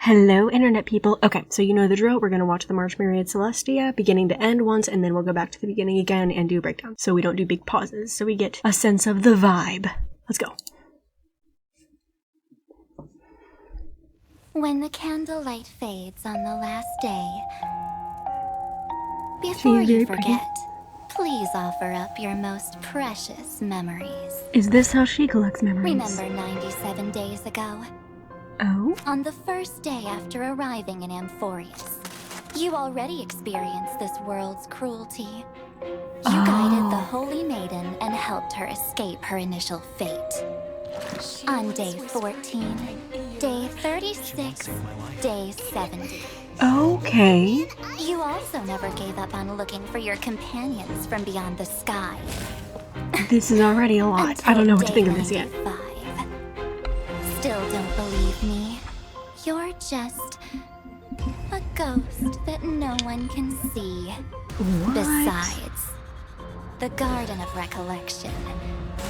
Hello, internet people. Okay, so you know the drill. We're going to watch the March Myriad Celestia, beginning to end once, and then we'll go back to the beginning again and do a breakdown. So we don't do big pauses, so we get a sense of the vibe. Let's go. When the candlelight fades on the last day, before you forget, please offer up your most precious memories. Is this how she collects memories? Remember 97 days ago? Oh? On the first day after arriving in Amphoreus, you already experienced this world's cruelty. You guided the Holy Maiden and helped her escape her initial fate. On day 14, day 36, day 70. Okay. You also never gave up on looking for your companions from beyond the sky. This is already a lot. I don't know what to think of this yet. 95. Still don't believe me. You're just a ghost that no one can see. What? Besides, the Garden of Recollection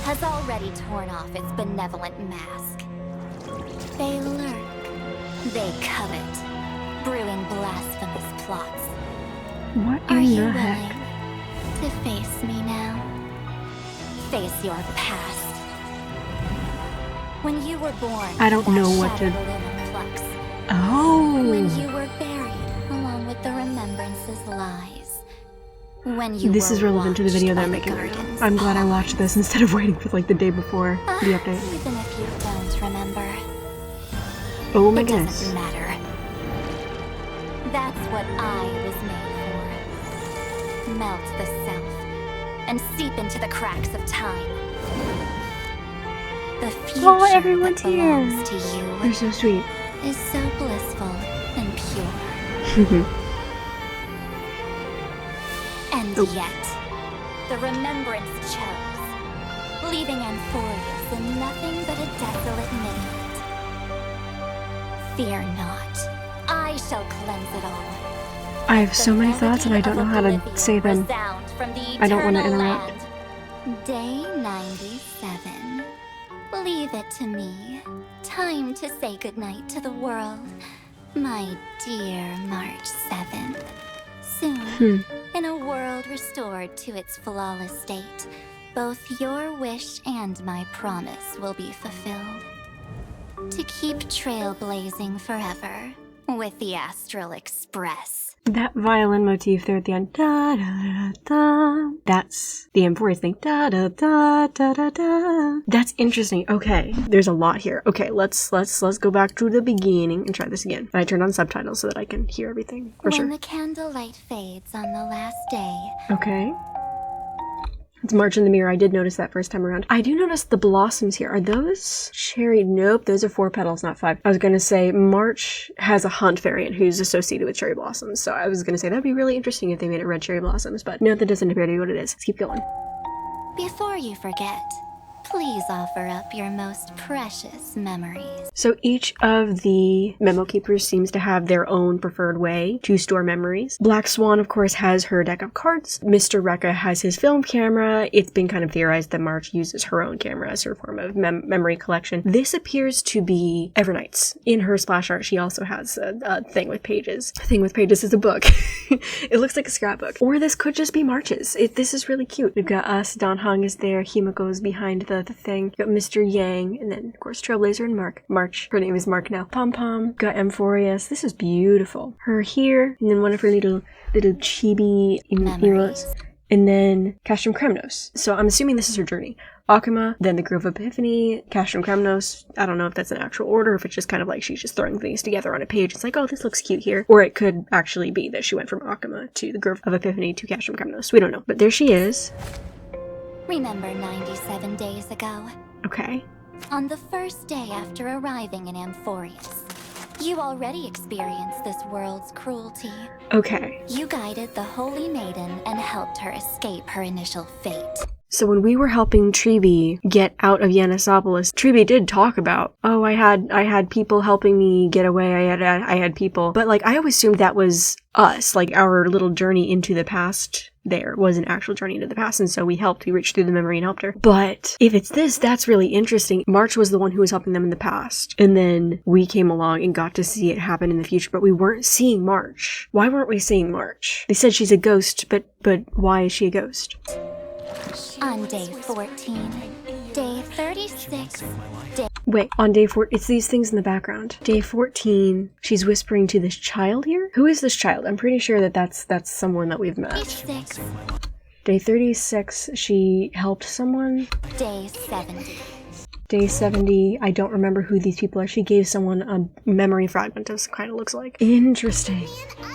has already torn off its benevolent mask. They lurk, they covet, brewing blasphemous plots. What Are in you the willing heck? to face me now? Face your past. When you were born, I don't know what to... Oh! When you were buried along with the remembrance's lies. When you This were is relevant to the video that I'm watched by making the right now. garden's I'm glad I watched eyes. this instead of waiting for like the day before the update. Even if you don't remember, Oh my it goodness. doesn't matter. That's what I was made for. Melt the self and seep into the cracks of time. The future Oh, everyone's that here. belongs to you They're so sweet. is so blissful and pure. And yet, the remembrance chose, leaving Amphoreus in nothing but a desolate midnight. Fear not, I shall cleanse it all. I have so many thoughts and I don't know how to say them. I don't want to interrupt. Day 97. Leave it to me. Time to say goodnight to the world, my dear March 7th. Soon, in a world restored to its flawless state, both your wish and my promise will be fulfilled. To keep trailblazing forever with the Astral Express. That violin motif there at the end. Da da da da. That's the Amphoreus thing. Da da da da da da. That's interesting. Okay, there's a lot here. Okay, let's go back to the beginning and try this again. And I turned on subtitles so that I can hear everything for sure. When the candlelight fades on the last day. Okay. It's March in the Mirror. I did notice that first time around. I do notice the blossoms here. Are those cherry? Nope, those are 4 petals, not 5. I was gonna say March has a hunt variant who's associated with cherry blossoms, so I was gonna say that'd be really interesting if they made it red cherry blossoms, but no, that doesn't appear to be what it is. Let's keep going. Before you forget, please offer up your most precious memories. So each of the memo keepers seems to have their own preferred way to store memories. Black Swan, of course, has her deck of cards. Mr. Rekka has his film camera. It's been kind of theorized that March uses her own camera as her form of memory collection. This appears to be Evernight's. In her splash art, she also has a thing with pages. A thing with pages is a book. It looks like a scrapbook. Or this could just be March's. This is really cute. We've got us, Don Hong is there, Himiko's behind the thing. We've got Mr. Yang, and then, of course, Trailblazer and March. Her name is Mark now. Pom Pom. Got Amphoreus. This is beautiful. Her here, and then one of her little chibi heroes. And then Castrum Kremnos. So I'm assuming this is her journey. Akima, then the Grove of Epiphany, Castrum Kremnos. I don't know if that's an actual order, if it's just kind of like she's just throwing things together on a page. It's like, oh, this looks cute here. Or it could actually be that she went from Akima to the Grove of Epiphany to Castrum Kremnos. We don't know. But there she is. Remember 97 days ago? Okay. On the first day after arriving in Amphoreus, you already experienced this world's cruelty. Okay. You guided the Holy Maiden and helped her escape her initial fate. So when we were helping Tribi get out of Yanisopolis, Tribi did talk about, oh, I had people helping me get away. I had people, but like I always assumed that was us, like our little journey into the past there was an actual journey into the past, and so we reached through the memory and helped her. But if it's this, that's really interesting. March was the one who was helping them in the past, and then we came along and got to see it happen in the future, but we weren't seeing March. Why weren't we seeing March? They said she's a ghost, but why is she a ghost? On day 14, day 36, Wait, on day 4, it's these things in the background. Day 14, she's whispering to this child here? Who is this child? I'm pretty sure that's someone that we've met. 36, Day 36, she helped someone. day 70. Day 70, I don't remember who these people are. She gave someone a memory fragment, of kind of looks like. Interesting.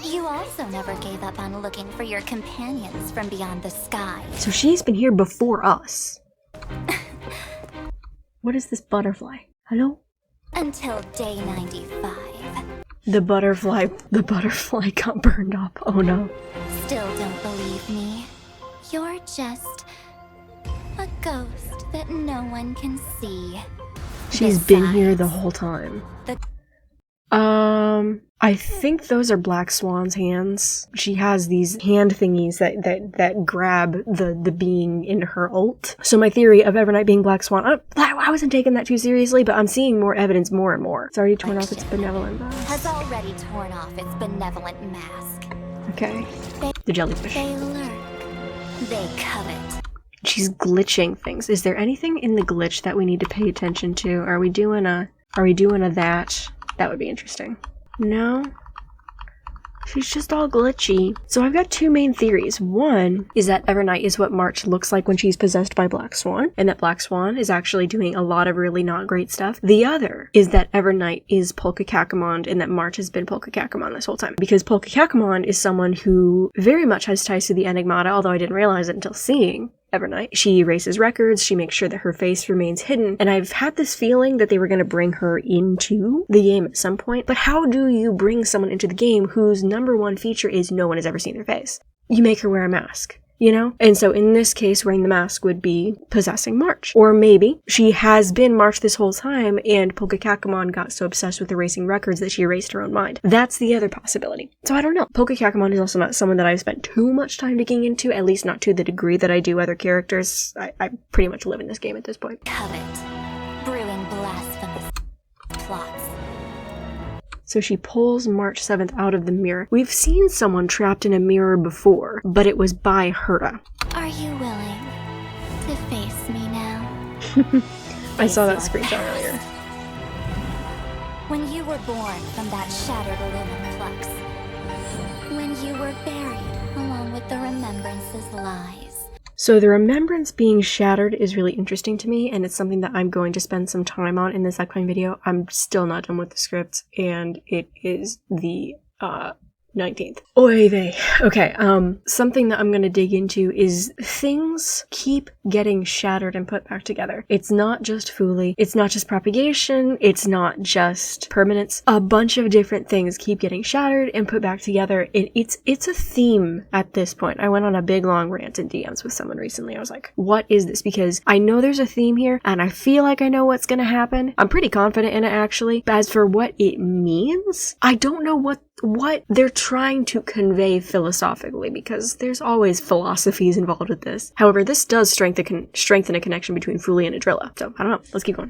You also never gave up on looking for your companions from beyond the sky. So she's been here before us. What is this butterfly? Hello? Until day 95. The butterfly got burned up. Oh no. Still don't believe me? You're just a ghost that no one can see. She's been here the whole time. I think those are Black Swan's hands. She has these hand thingies that grab the being in her ult. So my theory of Evernight being Black Swan, I wasn't taking that too seriously, but I'm seeing more evidence more and more. It's already torn off its benevolent mask. Has already torn off its benevolent mask. Okay. The jellyfish. They lurk. They covet. She's glitching things. Is there anything in the glitch that we need to pay attention to? Are we doing a that? That would be interesting. No? She's just all glitchy. So I've got two main theories. One is that Evernight is what March looks like when she's possessed by Black Swan, and that Black Swan is actually doing a lot of really not great stuff. The other is that Evernight is Polka Kakamond, and that March has been Polka Kakamond this whole time. Because Polka Kakamond is someone who very much has ties to the Enigmata, although I didn't realize it until seeing Evernight. She erases records, she makes sure that her face remains hidden, and I've had this feeling that they were going to bring her into the game at some point, but how do you bring someone into the game whose number one feature is no one has ever seen their face? You make her wear a mask. You know? And so in this case, wearing the mask would be possessing March. Or maybe she has been March this whole time, and Polka Kakamon got so obsessed with erasing records that she erased her own mind. That's the other possibility. So I don't know. Polka Kakamon is also not someone that I've spent too much time digging into, at least not to the degree that I do other characters. I pretty much live in this game at this point. Covet. Brewing blasphemous plots. So she pulls March 7th out of the mirror. We've seen someone trapped in a mirror before, but it was by Herta. Are you willing to face me now? I saw that screenshot earlier. When you were born from that shattered lunar flux. When you were buried along with the remembrance's lies. So the remembrance being shattered is really interesting to me, and it's something that I'm going to spend some time on in this upcoming video. I'm still not done with the script, and it is the 19th. Oy vey. Okay, something that I'm gonna dig into is things keep getting shattered and put back together. It's not just Fuli, it's not just propagation, it's not just permanence. A bunch of different things keep getting shattered and put back together. It's a theme at this point. I went on a big long rant in DMs with someone recently. I was like, what is this? Because I know there's a theme here, and I feel like I know what's gonna happen. I'm pretty confident in it, actually. But as for what it means, I don't know what they're trying to convey philosophically, because there's always philosophies involved with this. However, this does strengthen a connection between Fuli and Adrilla. So, I don't know. Let's keep going.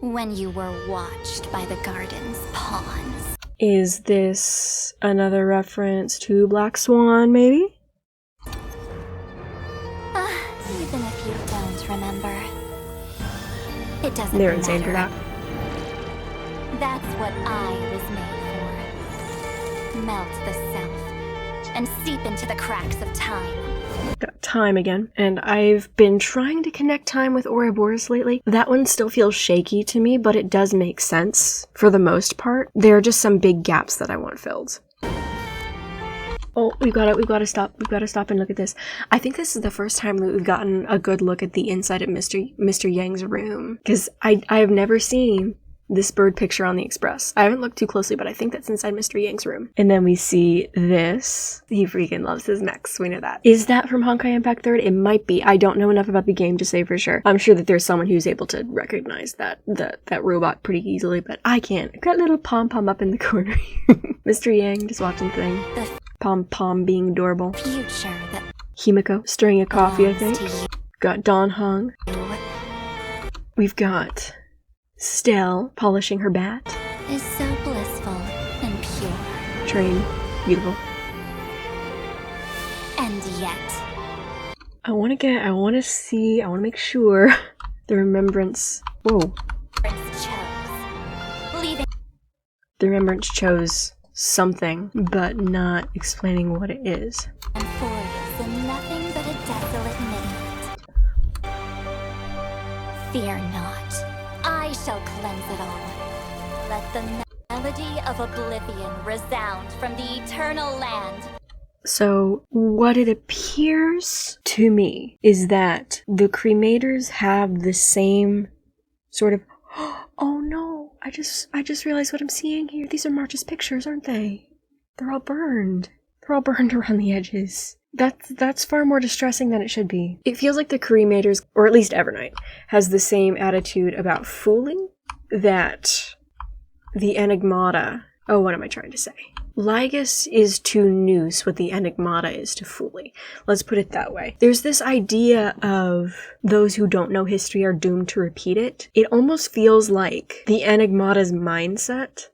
When you were watched by the garden's pawns. Is this another reference to Black Swan, maybe? Even if you don't remember, it doesn't They're matter. insane for that. That's what I was made for. Melt the self and seep into the cracks of time. Got time again, and I've been trying to connect time with Ouroboros lately. That one still feels shaky to me, but it does make sense for the most part. There are just some big gaps that I want filled. Oh, we've got to stop and look at this. I think this is the first time that we've gotten a good look at the inside of Mr. Yang's room, because I have never seen this bird picture on the Express. I haven't looked too closely, but I think that's inside Mr. Yang's room. And then we see this. He freaking loves his mechs. We know that. Is that from Honkai Impact 3rd? It might be. I don't know enough about the game to say for sure. I'm sure that there's someone who's able to recognize that robot pretty easily, but I can't. I've got little pom-pom up in the corner. Mr. Yang just watching thing. Pom-pom being adorable. Future Himiko stirring a coffee, I think. Got Don Hong. We've got Stelle polishing her bat. Is so blissful and pure. Train. Beautiful. And yet... I want to make sure the remembrance... Whoa. The remembrance chose something, but not explaining what it is. Amphoreus and nothing but a desolate midnight. Fear not. I shall cleanse it all. Let the melody of oblivion resound from the eternal land. So, what it appears to me is that the cremators have the same sort of... Oh no, I just realized what I'm seeing here. These are March's pictures, aren't they? They're all burned. They're all burned around the edges. That's far more distressing than it should be. It feels like the cremators, or at least Evernight, has the same attitude about fooling that the Enigmata... Oh, what am I trying to say? Lygus is to Noose what the Enigmata is to Fuli. Let's put it that way. There's this idea of those who don't know history are doomed to repeat it. It almost feels like the Enigmata's mindset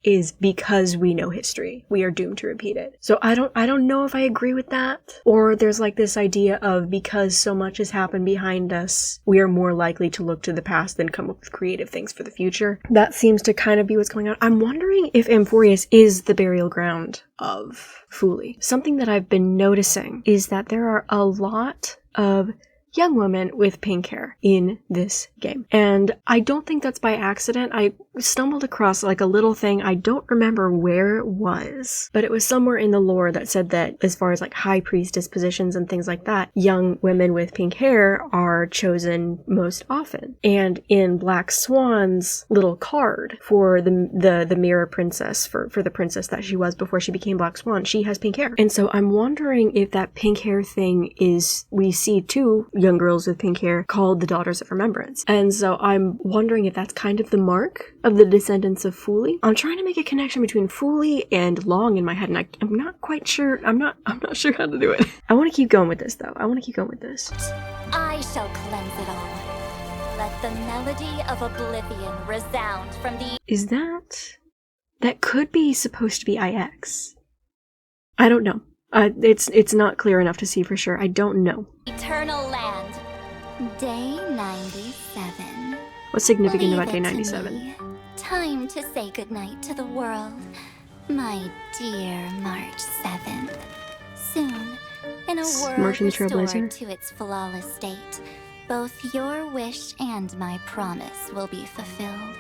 is because we know history, we are doomed to repeat it. So I don't know if I agree with that. Or there's like this idea of because so much has happened behind us, we are more likely to look to the past than come up with creative things for the future. That seems to kind of be what's going on. I'm wondering if Amphoreus is the burial ground of Fuli. Something that I've been noticing is that there are a lot of young women with pink hair in this game. And I don't think that's by accident. I stumbled across like a little thing. I don't remember where it was, but it was somewhere in the lore that said that as far as like high priestess positions and things like that, young women with pink hair are chosen most often. And in Black Swan's little card for the mirror princess, for the princess that she was before she became Black Swan, she has pink hair. And so I'm wondering if that pink hair thing is, we see two young girls with pink hair called the Daughters of Remembrance. And so I'm wondering if that's kind of the mark of the descendants of Fuli. I'm trying to make a connection between Fuli and Long in my head, and I'm not quite sure. I'm not sure how to do it. I want to keep going with this, though. I want to keep going with this. I shall cleanse it all. Let the melody of oblivion resound from the... Is that could be supposed to be IX. I don't know. It's not clear enough to see for sure. I don't know. Eternal land. Day 97. What's significant Leave about day it to 97? me. Time to say goodnight to the world, my dear March 7th. Soon, in a world March and the restored Trailblazer. to its flawless state, both your wish and my promise will be fulfilled.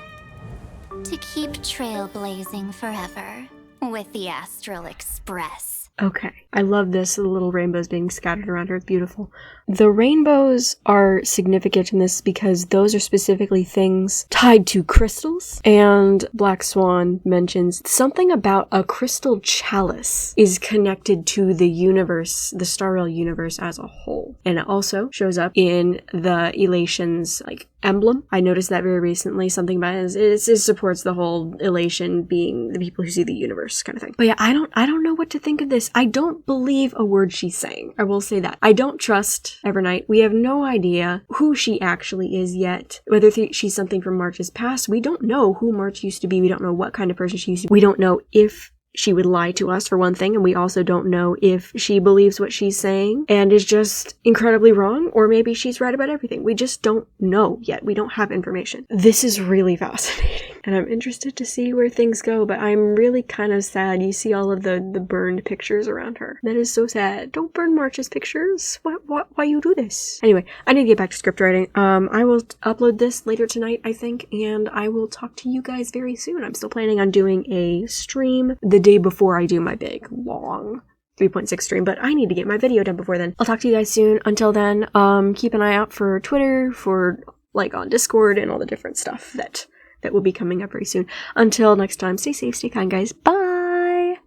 To keep trailblazing forever with the Astral Express. Okay. I love this, the little rainbows being scattered around her. It's beautiful. The rainbows are significant in this because those are specifically things tied to crystals. And Black Swan mentions something about a crystal chalice is connected to the universe, the Star Rail universe as a whole. And it also shows up in the Elation's, like, emblem. I noticed that very recently. Something about it supports the whole Elation being the people who see the universe kind of thing. But yeah, I don't know what to think of this. I don't believe a word she's saying. I will say that. I don't trust Evernight. We have no idea who she actually is yet. Whether she's something from March's past. We don't know who March used to be. We don't know what kind of person she used to be. We don't know if she would lie to us, for one thing, and we also don't know if she believes what she's saying and is just incredibly wrong, or maybe she's right about everything. We just don't know yet. We don't have information. This is really fascinating, and I'm interested to see where things go, but I'm really kind of sad. You see all of the burned pictures around her. That is so sad. Don't burn March's pictures. Why you do this? Anyway, I need to get back to script writing. I will upload this later tonight, I think, and I will talk to you guys very soon. I'm still planning on doing a stream the day before I do my big, long 3.6 stream, but I need to get my video done before then. I'll talk to you guys soon. Until then, keep an eye out for Twitter, for, like, on Discord, and all the different stuff that will be coming up very soon. Until next time, stay safe, stay kind, guys. Bye!